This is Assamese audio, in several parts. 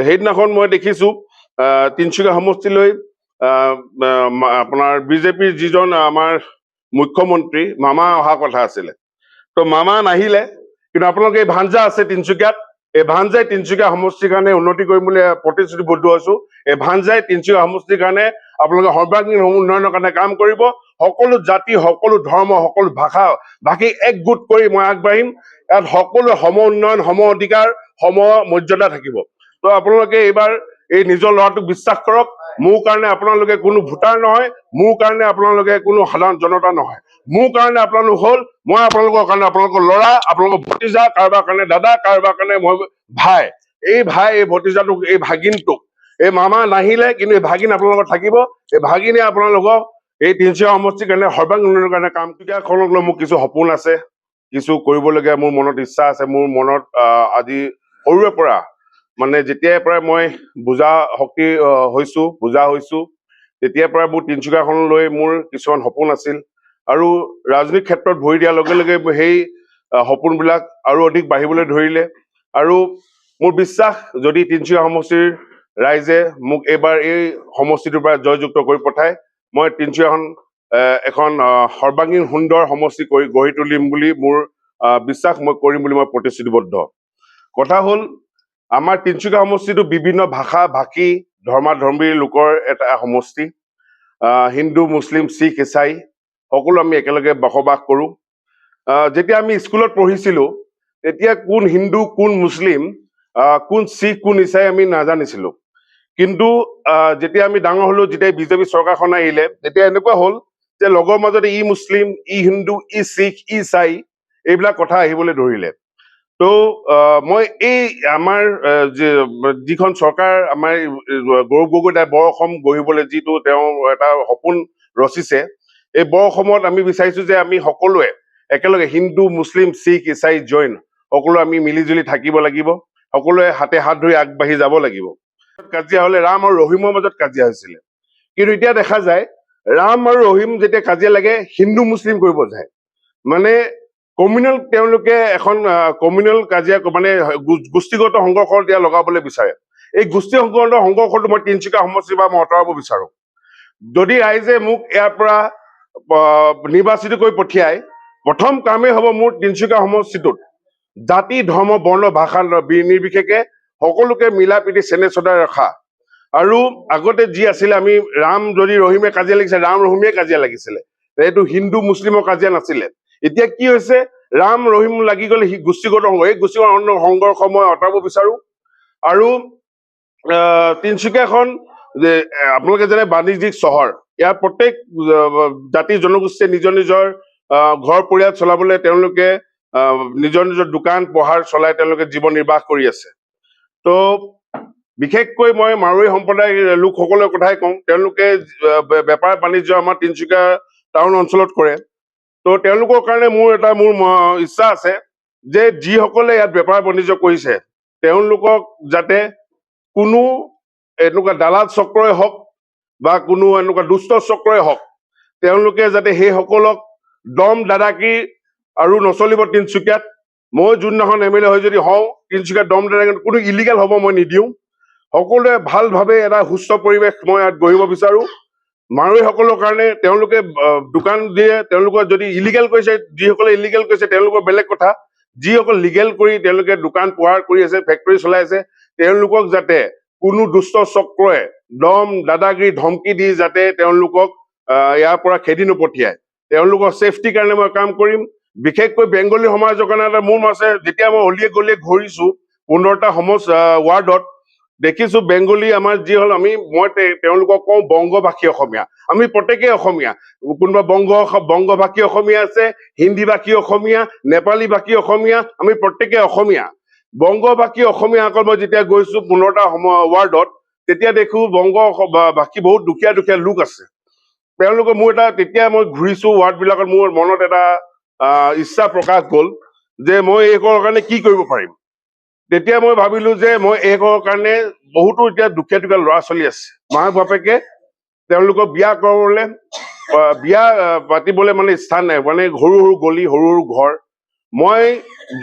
সেইদিনাখন মই দেখিছো তিনিচুকীয়া সমষ্টিলৈ আপোনাৰ বিজেপিৰ যিজন আমাৰ মুখ্যমন্ত্ৰী মামা অহা কথা আছিলে। তো মামা নাহিলে, কিন্তু আপোনালোকে এই ভাঞ্জা আছে তিনিচুকীয়াত, এই ভাঞ্জাই তিনিচুকীয়া সমষ্টিৰ কাৰণে উন্নতি কৰিম বুলি প্ৰতিশ্ৰুতিবদ্ধ হৈছো। এই ভাঞ্জাই তিনিচুকীয়া সমষ্টিৰ কাৰণে আপোনালোকে সৰ্বাংগীন উন্নয়নৰ কাৰণে কাম কৰিব। সকলো জাতি, সকলো ধৰ্ম, সকলো ভাষা ভাষী একগোট কৰি মই আগবাঢ়িম। ইয়াত সকলো সম উন্নয়ন, সম অধিকাৰ, সম মৰ্যাদা থাকিব। তো আপোনালোকে এইবাৰ এই নিজৰ ল'ৰাটোক বিশ্বাস কৰক। মোৰ কাৰণে আপোনালোকে কোনো ভোটাৰ নহয়, মোৰ কাৰণে আপোনালোকে কোনো সাধাৰণ জনতা নহয়। মোৰ কাৰণে আপোনালোক হ'ল, মই আপোনালোকৰ কাৰণে আপোনালোকৰ ল'ৰা, আপোনালোকৰ ভতিজা, কাৰোবাৰ কাৰণে দাদা, কাৰোবাৰ কাৰণে মই ভাই। এই ভাই, এই ভতিজাটোক, এই ভাগিনটোক, এই মামা নাহিলে কিন্তু এই ভাগিন আপোনালোকৰ থাকিব। এই ভাগিনে আপোনালোকক এই তিনিচুকীয়া সমষ্টিৰ কাৰণে সৰ্বাংগীন উন্নয়নৰ কাৰণে কাম। তিনিচুকীয়াখনক লৈ মোৰ কিছু সপোন আছে, কিছু কৰিবলগীয়া মোৰ মনত ইচ্ছা আছে। মোৰ মনত আজি সৰুৰে পৰা মানে যেতিয়াৰ পৰাই মই বুজা হৈছো তেতিয়াৰ পৰাই মোৰ তিনিচুকীয়াখনলৈ মোৰ কিছুমান সপোন আছিল। আৰু ৰাজনৈতিক ক্ষেত্ৰত ভৰি দিয়াৰ লগে লগে সেই সপোনবিলাক আৰু অধিক বাঢ়িবলৈ ধৰিলে। আৰু মোৰ বিশ্বাস, যদি তিনিচুকীয়া সমষ্টিৰ ৰাইজে মোক এইবাৰ এই সমষ্টিটোৰ পৰা জয়যুক্ত কৰি পঠায়, মই তিনিচুকীয়াখন এখন সৰ্বাংগীন সুন্দৰ সমষ্টি কৰি গঢ়ি তুলিম বুলি মোৰ বিশ্বাস, মই কৰিম বুলি মই প্ৰতিশ্ৰুতিবদ্ধ। কথা হ'ল, আমাৰ তিনিচুকীয়া সমষ্টিটো বিভিন্ন ভাষা ভাষী ধৰ্মাধৰ্মীৰ লোকৰ এটা সমষ্টি। হিন্দু, মুছলিম, শিখ, ইছাই সকলো আমি একেলগে বসবাস কৰোঁ। যেতিয়া আমি স্কুলত পঢ়িছিলো তেতিয়া কোন হিন্দু, কোন মুছলিম, কোন শিখ, কোন ইছাই আমি নাজানিছিলো। কিন্তু যেতিয়া আমি ডাঙৰ হলো, যেতিয়া বিজেপি চৰকাৰখন আহিলে, তেতিয়া এনেকুৱা হ'ল যে লগৰ মাজতে ই মুছলিম, ই হিন্দু, ই শিখ, ই ইছাই এইবিলাক কথা আহিবলৈ ধৰিলে। তো মই এই আমাৰ যিখন চৰকাৰ, আমাৰ গৌৰৱ গগৈ দাই বৰ অসম গঢ়িবলৈ যিটো তেওঁ এটা সপোন ৰচিছে, এই বৰ অসমত আমি বিচাৰিছো যে আমি সকলোৱে একেলগে হিন্দু, মুছলিম, শিখ, ইছাই, জৈন সকলো আমি মিলিজুলি থাকিব লাগিব। সকলোৱে হাতে হাত ধৰি আগবাঢ়ি যাব লাগিব। কাজিয়া হলে ৰাম আৰু ৰহিমৰ মাজত কাজিয়া হৈছিলে, কিন্তু এতিয়া দেখা যায় ৰাম আৰু ৰহিম যেতিয়া কাজিয়া লাগে হিন্দু মুছলিম কৰিব যায়। মানে কমিউনেল, তেওঁলোকে এখন কমিউনেল কাজিয়া, মানে গোষ্ঠীগত সংঘৰ্ষ এতিয়া লগাবলৈ বিচাৰে। এই গোষ্ঠীগত সংঘৰ্ষটো মই তিনিচুকীয়া সমষ্টিৰ পৰা মই আঁতৰাব বিচাৰো। যদি ৰাইজে মোক ইয়াৰ পৰা নিৰ্বাচিত কৰি পঠিয়ায়, প্ৰথম কামেই হ'ব মোৰ তিনিচুকীয়া সমষ্টিটোত জাতি, ধৰ্ম, বৰ্ণ, ভাষা নিৰ্বিশেষে সকলোকে মিলা প্ৰীতি চেনেহ চদাই ৰখা। আৰু আগতে যি আছিলে, আমি ৰাম যদি ৰহিমে কাজিয়া লাগিছে, ৰাম ৰহিমে কাজিয়া লাগিছিলে, এইটো হিন্দু মুছলিমৰ কাজিয়া নাছিলে। এতিয়া কি হৈছে, ৰাম ৰহিম লাগি গ'লে গোষ্ঠীগত সংঘৰ্ষ, এই গোষ্ঠীগত সংঘৰ্ষ মই আঁতৰাব বিচাৰো। আৰু তিনিচুকীয়াখন যে আপোনালোকে যেনে বাণিজ্যিক চহৰ, ইয়াৰ প্ৰত্যেক জাতি জনগোষ্ঠীয়ে নিজৰ নিজৰ ঘৰ পৰিয়াল চলাবলৈ তেওঁলোকে নিজৰ নিজৰ দোকান পোহাৰ চলাই তেওঁলোকে জীৱন নিৰ্বাহ কৰি আছে। তো বিশেষকৈ মই মাৰোৱাৰী সম্প্ৰদায়ৰ লোকসকলৰ কথাই কওঁ। তেওঁলোকে বেপাৰ বাণিজ্য আমাৰ তিনিচুকীয়া টাউন অঞ্চলত কৰে। তো তেওঁলোকৰ কাৰণে মোৰ ইচ্ছা আছে যে যিসকলে ইয়াত বেপাৰ বাণিজ্য কৰিছে তেওঁলোকক যাতে কোনো এনেকুৱা দালাল চক্ৰই হওক বা কোনো এনেকুৱা দুষ্ট চক্ৰই হওক, তেওঁলোকে যাতে সেইসকলক দম দাদাগিৰি আৰু নচলিব তিনিচুকীয়াত। মই যোনদিনাখন MLA হৈ যদি হওঁ, তিনিচুকীয়াত দম দাদাগিৰি কোনো ইলিগেল হ'ব মই নিদিওঁ। সকলোৱে ভালভাৱে এটা সুস্থ পৰিৱেশ মই ইয়াত গঢ়িব বিচাৰো। মাৰোৱাৰীসকলৰ কাৰণে তেওঁলোকে দোকান দিয়ে, তেওঁলোকৰ যদি ইলিগেল কৰিছে, যিসকলে ইলিগেল কৰিছে তেওঁলোকৰ বেলেগ কথা। যিসকল লিগেল কৰি তেওঁলোকে দোকান পোহাৰ কৰি আছে, ফেক্টৰী চলাই আছে, তেওঁলোকক যাতে কোনো দুষ্ট চক্ৰই দম দাদাগিৰি ধমকি দি যাতে তেওঁলোকক ইয়াৰ পৰা খেদি নপঠিয়ায়। তেওঁলোকৰ ছেফটিৰ কাৰণে মই কাম কৰিম। বিশেষকৈ বেংগলী সমাজৰ কাৰণে এটা মোৰ আছে। যেতিয়া মই অলিয়ে গলিয়ে ঘূৰিছো 15টা ৱাৰ্ডত, দেখিছো বেংগলী আমাৰ যি হ'ল, মই তেওঁলোকক কওঁ বংগভাষী অসমীয়া। আমি প্ৰত্যেকেই অসমীয়া। কোনোবা বংগভাষী অসমীয়া আছে, হিন্দী ভাষী অসমীয়া, নেপালী ভাষী অসমীয়া, আমি প্ৰত্যেকে অসমীয়া। বংগভাষী অসমীয়াসকল মই যেতিয়া গৈছো 15টা ৱাৰ্ডত, তেতিয়া দেখো বংগভাষী বহুত দুখীয়া দুখীয়া লোক আছে। তেওঁলোকে তেতিয়া মই ঘূৰিছো ৱাৰ্ডবিলাকত, মোৰ মনত এটা ইচ্ছা প্ৰকাশ গ'ল যে মই এইসকলৰ কাৰণে কি কৰিব পাৰিম। তেতিয়া মই ভাবিলো যে মই এইসকলৰ কাৰণে বহুতো এতিয়া দুখীয়া দুখীয়া ল'ৰা ছোৱালী আছে, মাক বাপেকে তেওঁলোকক বিয়া কৰাবলৈ, বিয়া পাতিবলৈ মানে স্থান নাই, মানে সৰু সৰু গলি, সৰু সৰু ঘৰ। মই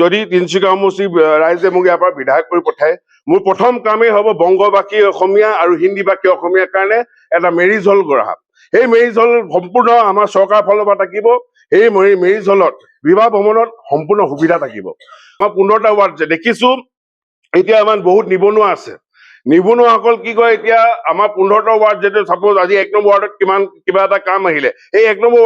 যদি তিনিচুকীয়া সমষ্টিৰ ৰাইজে মোক ইয়াৰ পৰা বিধায়ক কৰি পঠায়, মোৰ প্ৰথম কামেই হ'ব বংগবাসী অসমীয়া আৰু হিন্দীভাষী অসমীয়াৰ কাৰণে এটা মেৰিজ হল গঢ়া। সেই মেৰিজ হল সম্পূৰ্ণ আমাৰ চৰকাৰৰ ফালৰ পৰা থাকিব। সেই মেৰিজ হলত বিবাহ ভ্ৰমণত সম্পূৰ্ণ সুবিধা থাকিব। আমাৰ 15টা ৱাৰ্ড দেখিছো এতিয়া আমাৰ বহুত নিবনুৱা আছে। নিবনুৱাসকল কি কয়, এতিয়া আমাৰ 15টা ৱাৰ্ড যেটো চাপোজ আজি 1 নম্বৰ ৱাৰ্ডত কিবা এটা কাম আহিলে, সেই 1 নম্বৰ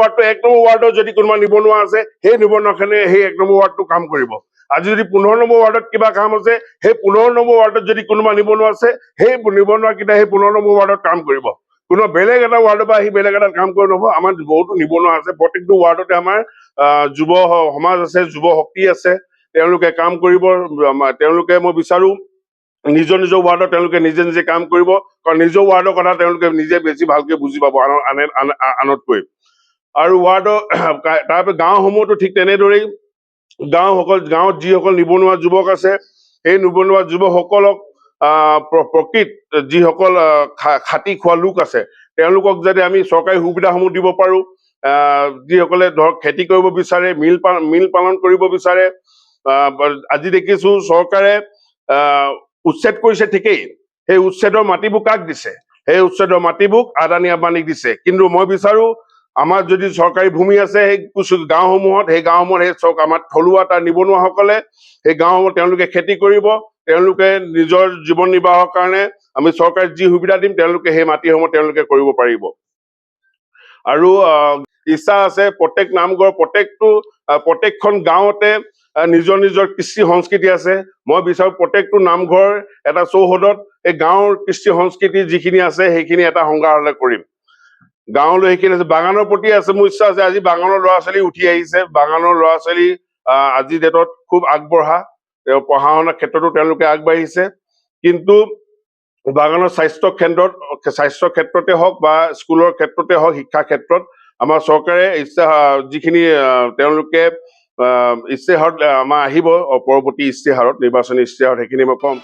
ৱাৰ্ডত যদি কোনোবা নিবনুৱা আছে, সেই নিবনুৱাখনে সেই 1 নম্বৰ ৱাৰ্ডটো কাম কৰিব। আজি যদি 15 নম্বৰ ৱাৰ্ডত কিবা কাম আছে, সেই 15 নম্বৰ ৱাৰ্ডত যদি কোনোবা নিবনুৱা আছে, সেই নিবনুৱাকেইটা সেই 15 নম্বৰ ৱাৰ্ডত কাম কৰিব। কোনো বেলেগ এটা ৱাৰ্ডৰ পৰা আহি বেলেগ এটা কাম কৰি নহব। আমাৰ বহুতো নিবনুৱা আছে, প্ৰত্যেকটো ৱাৰ্ডতে আমাৰ যুৱ সমাজ আছে, যুৱ শক্তি আছে, তেওঁলোকে কাম কৰিব। তেওঁলোকে মই বিচাৰো নিজৰ নিজৰ ৱাৰ্ডত তেওঁলোকে নিজে নিজে কাম কৰিব, কাৰণ নিজৰ ৱাৰ্ডৰ কথা তেওঁলোকে নিজে বেছি ভালকে বুজি পাব আনতকৈ। আৰু ৱাৰ্ডৰ তাৰপৰা গাঁওসমূহতো ঠিক তেনেদৰেই গাঁৱত যিসকল নিবনুৱা যুৱক আছে, সেই নিবনুৱা যুৱকসকলক প্ৰকৃত যিসকল খাটি খোৱা লোক আছে, তেওঁলোকক যাতে আমি চৰকাৰী সুবিধাসমূহ দিব পাৰো। যিসকলে ধৰক খেতি কৰিব বিচাৰে, মিল পালন কৰিব বিচাৰে। আজি দেখিছো চৰকাৰে উচ্ছেদ কৰিছে ঠিকেই, সেই উচ্ছেদৰ মাটিবোৰ কাক দিছে? সেই উচ্ছেদৰ মাটিবোৰ আদানী আম্বানীক দিছে। কিন্তু মই বিচাৰো আমাৰ যদি চৰকাৰী ভূমি আছে সেই গাঁওসমূহত, সেই আমাৰ থলুৱা তাৰ নিবনুৱাসকলে সেই গাঁওসমূহত তেওঁলোকে খেতি কৰিব। তেওঁলোকে নিজৰ জীৱন নিৰ্বাহৰ কাৰণে আমি চৰকাৰে যি সুবিধা দিম, তেওঁলোকে সেই মাটিসমূহ তেওঁলোকে কৰিব পাৰিব। আৰু ইচ্ছা আছে প্ৰত্যেক নামঘৰ, প্ৰত্যেকখন গাঁৱতে নিজৰ নিজৰ কৃষ্টি সংস্কৃতি আছে। মই বিচাৰো প্ৰত্যেকটো নামঘৰ এটা চৌহদত এই গাঁৱৰ কৃষ্টি সংস্কৃতি যিখিনি আছে সেইখিনি এটা সংগ্ৰহালয় কৰিম। গাঁৱলৈ সেইখিনি আছে। বাগানৰ প্ৰতি আছে মোৰ ইচ্ছা আছে। আজি বাগানৰ ল'ৰা ছোৱালী উঠি আহিছে, বাগানৰ ল'ৰা ছোৱালী আজিৰ ডেটত খুব আগবঢ়া, পঢ়া শুনাৰ ক্ষেত্ৰতো তেওঁলোকে আগবাঢ়িছে। কিন্তু বাগানৰ স্বাস্থ্য ক্ষেত্ৰতে হওক বা স্কুলৰ ক্ষেত্ৰতে হওক, শিক্ষা ক্ষেত্ৰত আমাৰ চৰকাৰে যিখিনি তেওঁলোকে ইস্তেহাৰত আমাৰ আহিব, পৰৱৰ্তী ইস্তেহাৰত, নিৰ্বাচনী ইস্তেহাৰত, সেইখিনি মই কম।